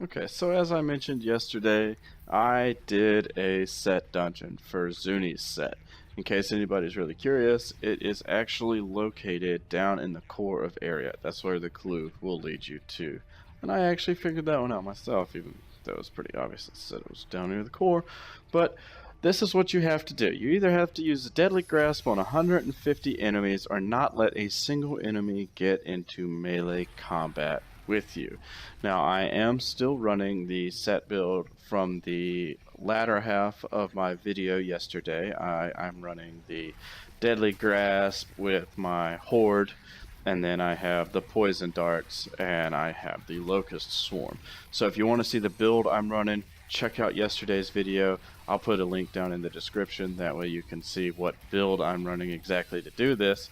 Okay, so as I mentioned yesterday, I did a set dungeon for Zuni's set. In case anybody's really curious, it is actually located down in the core of area. That's where the clue will lead you to. And I actually figured that one out myself, even though it was pretty obvious it said it was down near the core. But this is what you have to do. You either have to use a deadly grasp on 150 enemies or not let a single enemy get into melee combat with you. Now, I am still running the set build from the latter half of my video yesterday. I'm running the Deadly Grasp with my Horde, and then I have the Poison Darts, and I have the Locust Swarm. So if you want to see the build I'm running, check out yesterday's video. I'll put a link down in the description. That way you can see what build I'm running exactly to do this.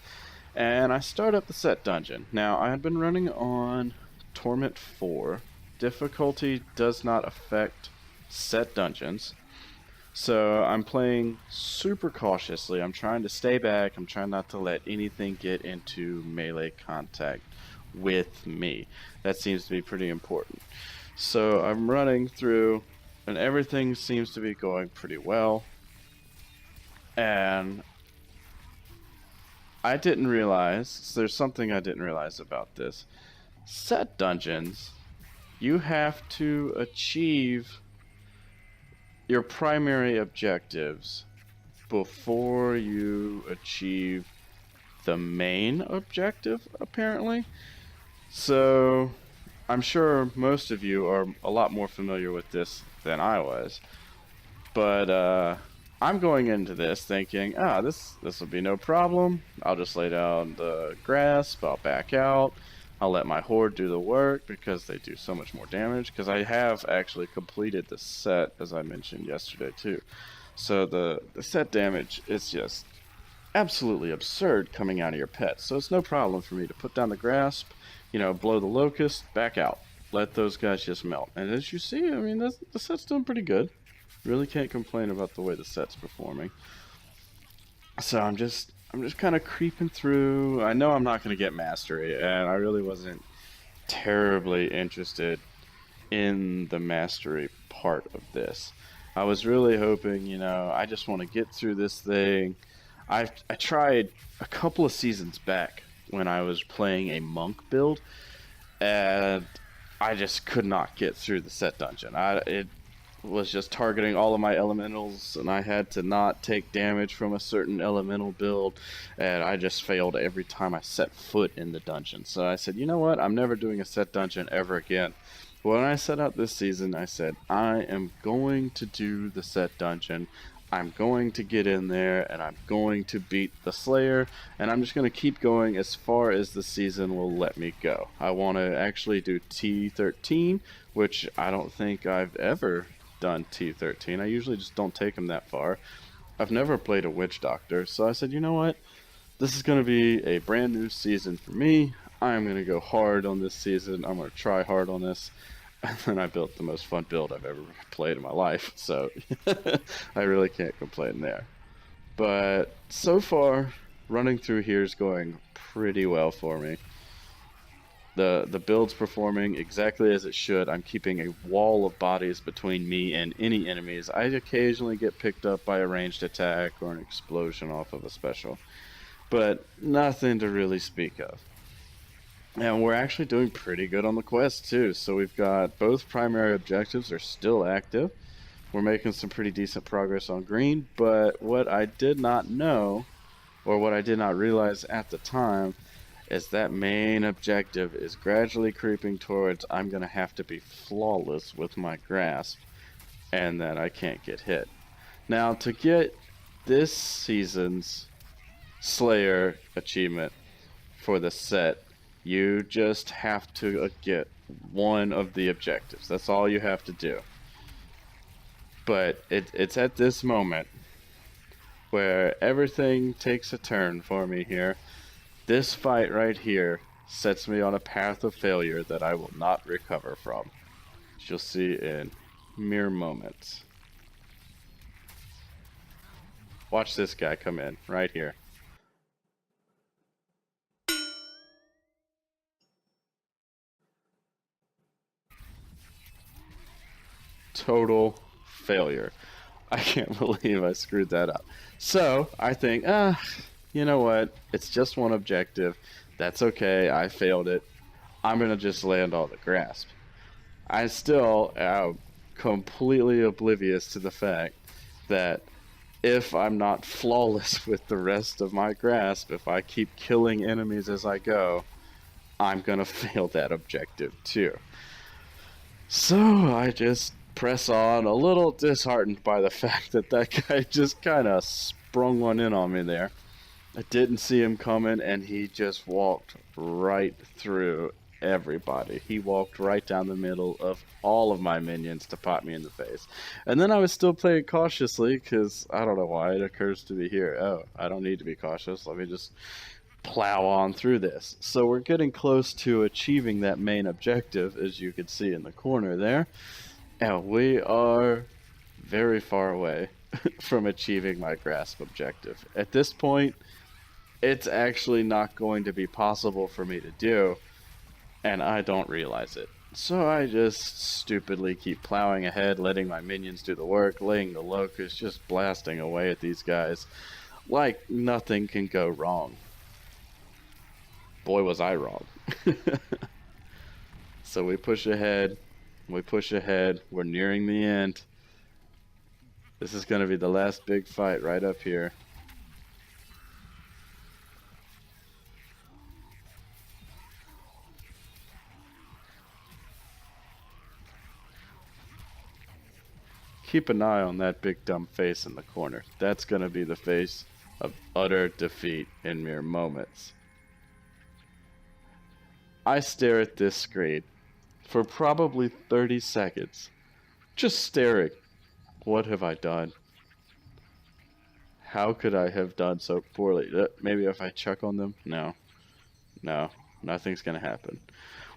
And I start up the set dungeon. Now, I had been running on Torment 4. Difficulty does not affect set dungeons. So I'm playing super cautiously. I'm trying to stay back. I'm trying not to let anything get into melee contact with me. That seems to be pretty important. So I'm running through, and everything seems to be going pretty well. And I didn't realize, there's something I didn't realize about this. Set dungeons, you have to achieve your primary objectives before you achieve the main objective, apparently. So, I'm sure most of you are a lot more familiar with this than I was. But, I'm going into this thinking, this will be no problem. I'll just lay down the grasp, I'll back out, I'll let my horde do the work because they do so much more damage. Because I have actually completed the set, as I mentioned yesterday too. So the set damage is just absolutely absurd coming out of your pets. So it's no problem for me to put down the grasp, blow the locust, back out. Let those guys just melt. And as you see, I mean, the set's doing pretty good. Really can't complain about the way the set's performing. So I'm just kind of creeping through. I know I'm not going to get mastery, and I really wasn't terribly interested in the mastery part of this. I was really hoping, I just want to get through this thing. I tried a couple of seasons back when I was playing a monk build, and I just could not get through the set dungeon. It was just targeting all of my elementals, and I had to not take damage from a certain elemental build, and I just failed every time I set foot in the dungeon. So I said, you know what, I'm never doing a set dungeon ever again. When I set out this season, I said, I am going to do the set dungeon. I'm going to get in there, and I'm going to beat the Slayer, and I'm just going to keep going as far as the season will let me go. I want to actually do T13, which I don't think I've ever done T13. I usually just don't take them that far. I've never played a witch doctor, so I said, you know what? This is going to be a brand new season for me. I'm going to go hard on this season. I'm going to try hard on this. And then I built the most fun build I've ever played in my life, so I really can't complain there. But so far, running through here is going pretty well for me. The build's performing exactly as it should. I'm keeping a wall of bodies between me and any enemies. I occasionally get picked up by a ranged attack or an explosion off of a special, but nothing to really speak of. And we're actually doing pretty good on the quest too. So we've got both primary objectives are still active. We're making some pretty decent progress on green, but what I did not know, or what I did not realize at the time, is that main objective is gradually creeping towards I'm going to have to be flawless with my grasp, and that I can't get hit. Now, to get this season's Slayer achievement for the set, you just have to get one of the objectives. That's all you have to do. But it's at this moment where everything takes a turn for me here. This fight right here sets me on a path of failure that I will not recover from. As you'll see in mere moments. Watch this guy come in right here. total failure. I can't believe I screwed that up. So I think, you know what? It's just one objective. That's okay. I failed it. I'm gonna just land all the grasp. I still am completely oblivious to the fact that if I'm not flawless with the rest of my grasp, if I keep killing enemies as I go, I'm gonna fail that objective too. So I just press on, a little disheartened by the fact that that guy just kind of sprung one in on me there. I didn't see him coming, and he just walked right through everybody. He walked right down the middle of all of my minions to pop me in the face. And then I was still playing cautiously, because I don't know why it occurs to me here. Oh, I don't need to be cautious. Let me just plow on through this. So we're getting close to achieving that main objective, as you can see in the corner there. And we are very far away from achieving my grasp objective. At this point, it's actually not going to be possible for me to do, and I don't realize it. So I just stupidly keep plowing ahead, letting my minions do the work, laying the locust, just blasting away at these guys like nothing can go wrong. Boy, was I wrong. So we push ahead, we're nearing the end. This is going to be the last big fight right up here. Keep an eye on that big dumb face in the corner. That's going to be the face of utter defeat in mere moments. I stare at this screen for probably 30 seconds, just staring. What have I done? How could I have done so poorly? Maybe if I chuck on them? No. No, nothing's going to happen.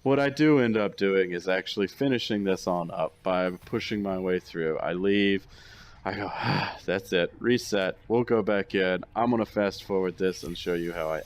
What I do end up doing is actually finishing this on up by pushing my way through. I leave. I go, that's it. Reset. We'll go back in. I'm going to fast forward this and show you how I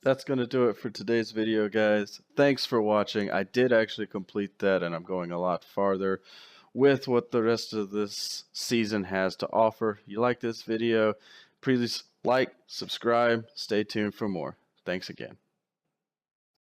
That's going to do it for today's video, guys. Thanks for watching. I did actually complete that, and I'm going a lot farther with what the rest of this season has to offer. You like this video, please like, subscribe, stay tuned for more. Thanks again.